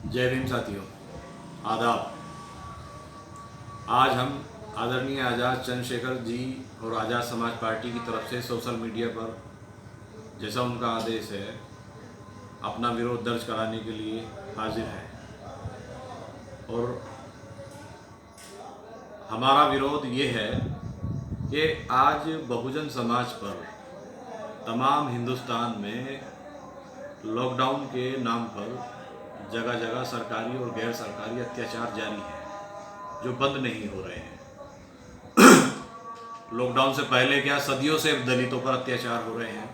जय भीम साथियों, आदाब। आज हम आदरणीय आज़ाद चंद्रशेखर जी और आज़ाद समाज पार्टी की तरफ से सोशल मीडिया पर, जैसा उनका आदेश है, अपना विरोध दर्ज कराने के लिए हाजिर है। और हमारा विरोध ये है कि आज बहुजन समाज पर तमाम हिंदुस्तान में लॉकडाउन के नाम पर जगह जगह सरकारी और गैर सरकारी अत्याचार जारी है, जो बंद नहीं हो रहे हैं। लॉकडाउन से पहले क्या, सदियों से दलितों पर अत्याचार हो रहे हैं,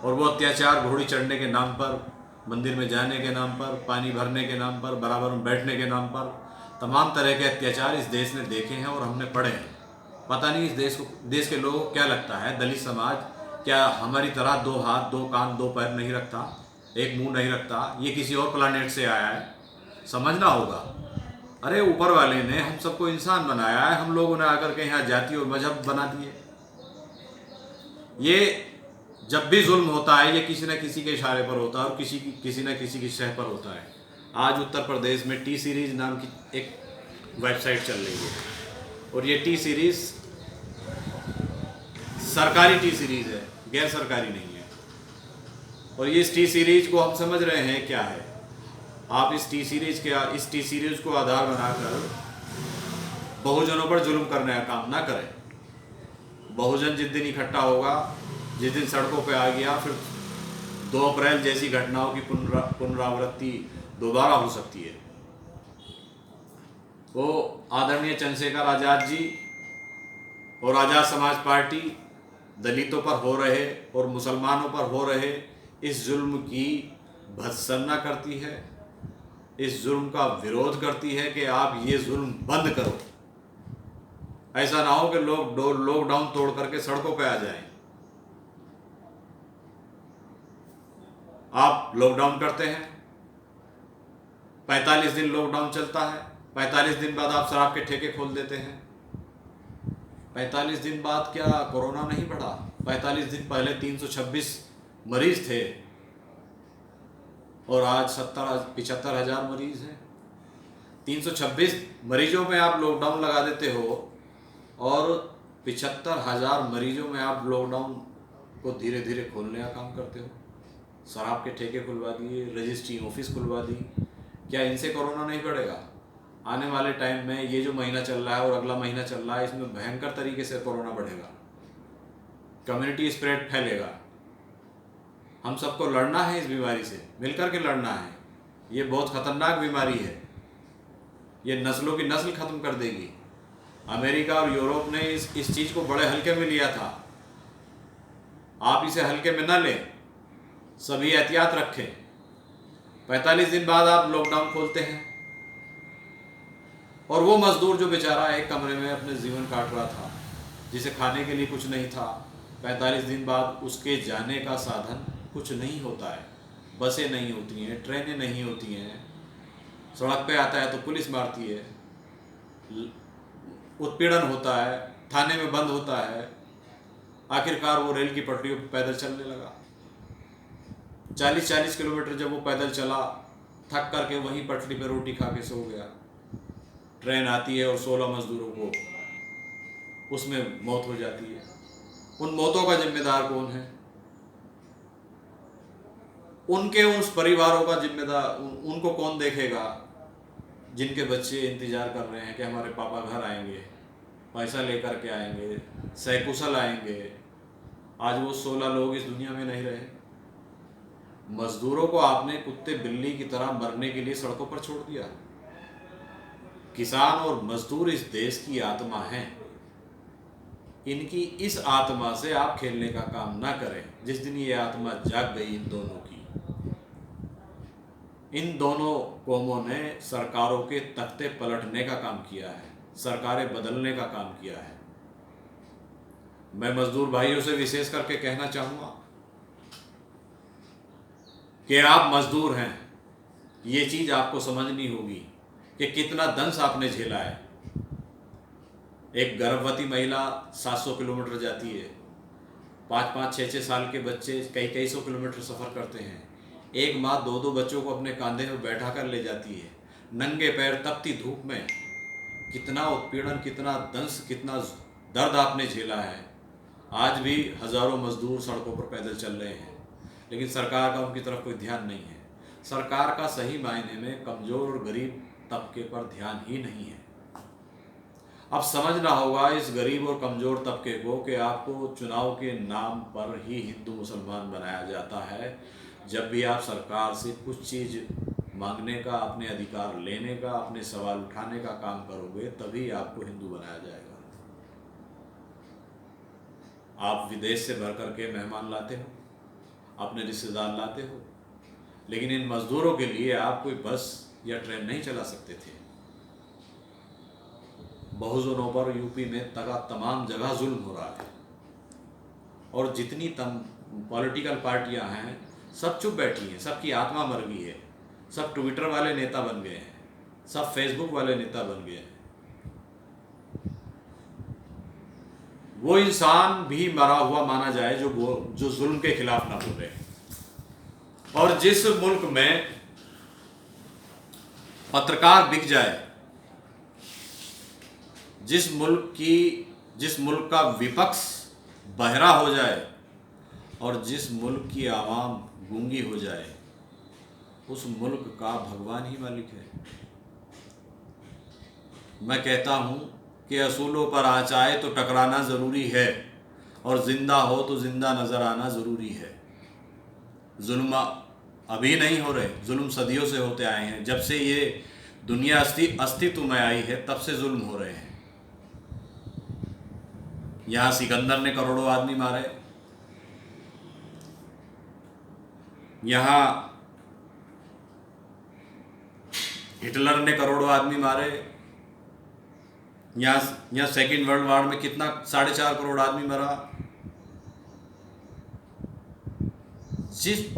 और वो अत्याचार घोड़ी चढ़ने के नाम पर, मंदिर में जाने के नाम पर, पानी भरने के नाम पर, बराबर में बैठने के नाम पर, तमाम तरह के अत्याचार इस देश ने देखे हैं और हमने पढ़े हैं। पता नहीं इस देश के लोगों को क्या लगता है, दलित समाज क्या हमारी तरह दो हाथ, दो कान, दो पैर नहीं रखता, एक मुंह नहीं रखता? ये किसी और प्लानेट से आया है, समझना होगा। अरे ऊपर वाले ने हम सबको इंसान बनाया है, हम लोगों ने आकर के यहाँ जाति और मजहब बना दिए। ये जब भी जुल्म होता है, ये किसी न किसी के इशारे पर होता है और किसी न किसी की शह पर होता है। आज उत्तर प्रदेश में टी सीरीज नाम की एक वेबसाइट चल रही है, और ये टी सीरीज सरकारी टी सीरीज है, गैर सरकारी नहीं है। और ये इस टी सीरीज को हम समझ रहे हैं क्या है। आप इस टी सीरीज को आधार बनाकर बहुजनों पर जुल्म करने का काम ना करें। बहुजन जिस दिन इकट्ठा होगा, जिस दिन सड़कों पे आ गया, फिर 2 अप्रैल जैसी घटनाओं की पुनरावृत्ति दोबारा हो सकती है। वो आदरणीय चंद्रशेखर आज़ाद जी और आज़ाद समाज पार्टी दलितों पर हो रहे और मुसलमानों पर हो रहे इस जुल्म की भत्सना करती है, इस जुल्म का विरोध करती है कि आप ये जुल्म बंद करो। ऐसा ना हो कि लोग लॉकडाउन तोड़ करके सड़कों पे आ जाएं। आप लॉकडाउन करते हैं, 45 दिन लॉकडाउन चलता है, 45 दिन बाद आप शराब के ठेके खोल देते हैं। 45 दिन बाद क्या कोरोना नहीं बढ़ा? 45 दिन पहले 326 मरीज थे और आज 75,000 मरीज हैं। 326 मरीजों में आप लॉकडाउन लगा देते हो और 75,000 मरीजों में आप लॉकडाउन को धीरे धीरे खोलने का काम करते हो। शराब के ठेके खुलवा दिए, रजिस्ट्री ऑफिस खुलवा दी। क्या इनसे कोरोना नहीं बढ़ेगा? आने वाले टाइम में ये जो महीना चल रहा है और अगला महीना चल रहा है, इसमें भयंकर तरीके से कोरोना बढ़ेगा, कम्युनिटी स्प्रेड फैलेगा। हम सबको लड़ना है इस बीमारी से, मिलकर के लड़ना है। ये बहुत खतरनाक बीमारी है, ये नस्लों की नस्ल खत्म कर देगी। अमेरिका और यूरोप ने इस चीज़ को बड़े हल्के में लिया था। आप इसे हल्के में न लें, सभी एहतियात रखें। 45 दिन बाद आप लॉकडाउन खोलते हैं और वो मजदूर जो बेचारा एक कमरे में अपने जीवन काट रहा था, जिसे खाने के लिए कुछ नहीं था, 45 दिन बाद उसके जाने का साधन कुछ नहीं होता है। बसें नहीं होती हैं, ट्रेनें नहीं होती हैं, सड़क पे आता है तो पुलिस मारती है, उत्पीड़न होता है, थाने में बंद होता है। आखिरकार वो रेल की पटरियों पर पैदल चलने लगा। 40-40 किलोमीटर जब वो पैदल चला, थक करके वहीं पटरी पे रोटी खा के सो गया। ट्रेन आती है और 16 मजदूरों को उसमें मौत हो जाती है। उन मौतों का जिम्मेदार कौन है? उनके उस परिवारों का जिम्मेदार उनको कौन देखेगा जिनके बच्चे इंतजार कर रहे हैं कि हमारे पापा घर आएंगे, पैसा लेकर के आएंगे, सकुशल आएंगे। आज वो 16 लोग इस दुनिया में नहीं रहे। मजदूरों को आपने कुत्ते बिल्ली की तरह मरने के लिए सड़कों पर छोड़ दिया। किसान और मजदूर इस देश की आत्मा हैं। इनकी इस आत्मा से आप खेलने का काम ना करें। जिस दिन ये आत्मा जाग गई इन दोनों की, इन दोनों कौमों ने सरकारों के तख्ते पलटने का काम किया है, सरकारें बदलने का काम किया है। मैं मजदूर भाइयों से विशेष करके कहना चाहूँगा कि आप मजदूर हैं, ये चीज़ आपको समझनी होगी कि कितना दंश आपने झेला है। एक गर्भवती महिला 700 किलोमीटर जाती है, 5-5, 6-6 साल के बच्चे कई सौ किलोमीटर सफ़र करते हैं। एक माँ दो दो बच्चों को अपने कंधे पर बैठा कर ले जाती है, नंगे पैर तपती धूप में। कितना उत्पीड़न, कितना दंश, कितना दर्द आपने झेला है। आज भी हज़ारों मजदूर सड़कों पर पैदल चल रहे हैं, लेकिन सरकार का उनकी तरफ कोई ध्यान नहीं है। सरकार का सही मायने में कमज़ोर और गरीब तबके पर ध्यान ही नहीं है। अब समझना होगा इस गरीब और कमज़ोर तबके को कि आपको चुनाव के नाम पर ही हिंदू मुसलमान बनाया जाता है। जब भी आप सरकार से कुछ चीज़ मांगने का, अपने अधिकार लेने का, अपने सवाल उठाने का काम करोगे, तभी आपको हिंदू बनाया जाएगा। आप विदेश से भर करके मेहमान लाते हो, अपने रिश्तेदार लाते हो, लेकिन इन मज़दूरों के लिए आप कोई बस या ट्रेन नहीं चला सकते थे। बहुजनों पर यूपी में तमाम जगह जुल्म हो रहा है, और जितनी पॉलिटिकल पार्टियां हैं सब चुप बैठी हैं, सबकी आत्मा मर गई है। सब ट्विटर वाले नेता बन गए हैं, सब फेसबुक वाले नेता बन गए हैं। वो इंसान भी मरा हुआ माना जाए जो जुल्म के खिलाफ ना बोले। और जिस मुल्क में पत्रकार बिक जाए, जिस मुल्क का विपक्ष बहरा हो जाए और जिस मुल्क की आवाम गूंगी हो जाए, उस मुल्क का भगवान ही मालिक है। मैं कहता हूँ कि असूलों पर आँच आए तो टकराना ज़रूरी है, और ज़िंदा हो तो ज़िंदा नज़र आना ज़रूरी है। जुल्म अभी नहीं हो रहे, जुल्म सदियों से होते आए हैं। जब से ये दुनिया अस्तित्व में आई है, तब से जुल्म हो रहे हैं। यहाँ सिकंदर ने करोड़ों आदमी मारे, यहाँ हिटलर ने करोड़ों आदमी मारे, यहाँ सेकेंड वर्ल्ड वॉर में कितना 4.5 करोड़ आदमी मरा।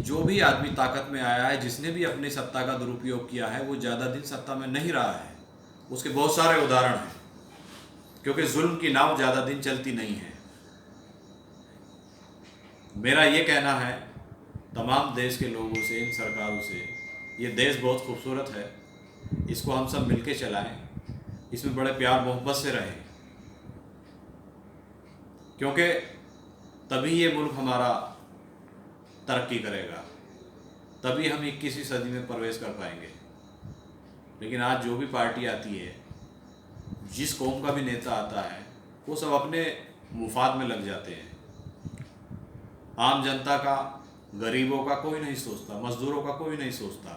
जो भी आदमी ताकत में आया है, जिसने भी अपनी सत्ता का दुरुपयोग किया है, वो ज़्यादा दिन सत्ता में नहीं रहा है। उसके बहुत सारे उदाहरण हैं, क्योंकि जुल्म की नाव ज़्यादा दिन चलती नहीं है। मेरा ये कहना है तमाम देश के लोगों से, इन सरकारों से, ये देश बहुत खूबसूरत है, इसको हम सब मिलके चलाएं, इसमें बड़े प्यार मोहब्बत से रहें, क्योंकि तभी ये मुल्क हमारा तरक्की करेगा, तभी हम 21वीं सदी में प्रवेश कर पाएंगे। लेकिन आज जो भी पार्टी आती है, जिस कौम का भी नेता आता है, वो सब अपने मुफाद में लग जाते हैं। आम जनता का, गरीबों का कोई नहीं सोचता, मज़दूरों का कोई नहीं सोचता,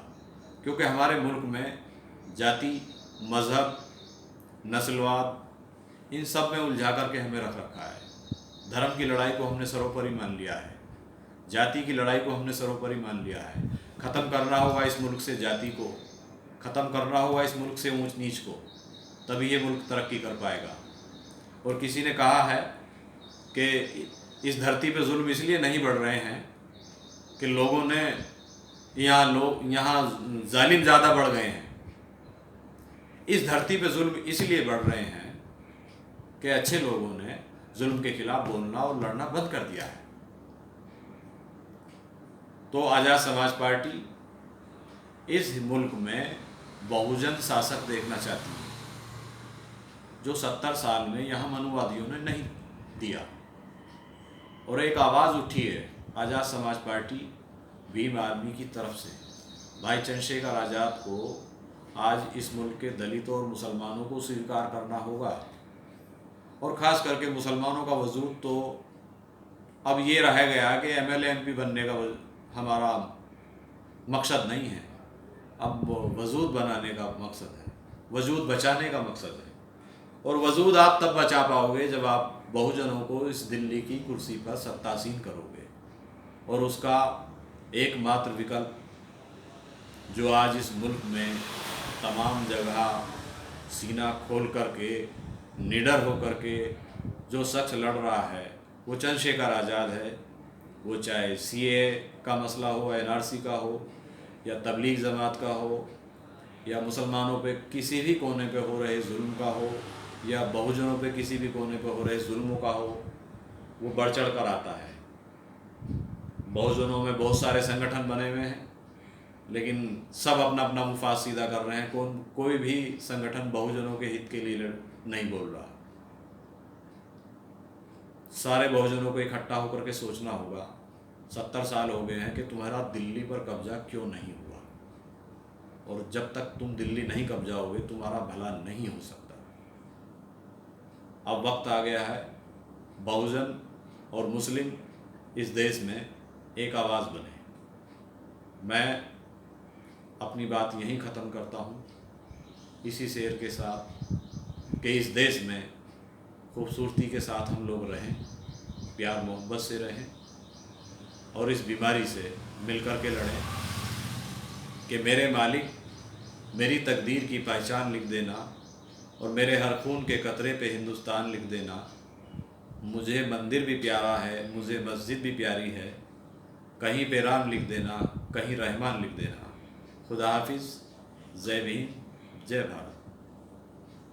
क्योंकि हमारे मुल्क में जाति, मज़हब, नस्लवाद, इन सब में उलझा करके हमें रख रखा है। धर्म की लड़ाई को हमने सर्वोपरि मान लिया है, जाति की लड़ाई को हमने सर्वोपरि मान लिया है। ख़त्म करना होगा इस मुल्क से जाति को, ख़त्म करना होगा इस मुल्क से ऊंच नीच को, तभी ये मुल्क तरक्की कर पाएगा। और किसी ने कहा है कि इस धरती पे जुल्म इसलिए नहीं बढ़ रहे हैं कि लोगों ने यहाँ जालिम ज़्यादा बढ़ गए हैं। इस धरती पे जुल्म इसलिए बढ़ रहे हैं कि अच्छे लोगों ने जुल्म के खिलाफ बोलना और लड़ना बंद कर दिया है। तो आज़ाद समाज पार्टी इस मुल्क में बहुजन शासक देखना चाहती है, जो 70 साल में यहाँ मनुवादियों ने नहीं दिया। और एक आवाज़ उठी है आज़ाद समाज पार्टी भीम आर्मी की तरफ से। भाई चंद्रशेखर आज़ाद को आज इस मुल्क के दलितों और मुसलमानों को स्वीकार करना होगा, और ख़ास करके मुसलमानों का वजूद तो अब ये रह गया कि MLA MP बनने का हमारा मकसद नहीं है, अब वजूद बनाने का मकसद है, वजूद बचाने का मकसद है। और वजूद आप तब बचा पाओगे जब आप बहुजनों को इस दिल्ली की कुर्सी पर सत्तासीन करोगे। और उसका एकमात्र विकल्प जो आज इस मुल्क में तमाम जगह सीना खोल करके, निडर हो करके जो शख्स लड़ रहा है, वो चंद्रशेखर आज़ाद है। वो चाहे CA का मसला हो, NRC का हो, या तबलीग जमात का हो, या मुसलमानों पे किसी भी कोने पे हो रहे जुल्म का हो, या बहुजनों पे किसी भी कोने पे हो रहे जुल्मों का हो, वो बढ़ चढ़ कर आता है। बहुजनों में बहुत सारे संगठन बने हुए हैं, लेकिन सब अपना अपना मुफाद सीधा कर रहे हैं। कोई भी संगठन बहुजनों के हित के लिए नहीं बोल रहा। सारे बहुजनों को इकट्ठा होकर के सोचना होगा। 70 साल हो गए हैं कि तुम्हारा दिल्ली पर कब्जा क्यों नहीं हुआ, और जब तक तुम दिल्ली नहीं कब्जाओगे तुम्हारा भला नहीं हो सकता। अब वक्त आ गया है बहुजन और मुस्लिम इस देश में एक आवाज़ बने। मैं अपनी बात यहीं ख़त्म करता हूँ इसी शेर के साथ कि इस देश में खूबसूरती के साथ हम लोग रहें, प्यार मोहब्बत से रहें और इस बीमारी से मिलकर के लड़ें कि मेरे मालिक मेरी तकदीर की पहचान लिख देना और मेरे हर खून के कतरे पे हिंदुस्तान लिख देना। मुझे मंदिर भी प्यारा है, मुझे मस्जिद भी प्यारी है, कहीं पे राम लिख देना, कहीं रहमान लिख देना। खुदा हाफिज़। जय भीम, जय भारत।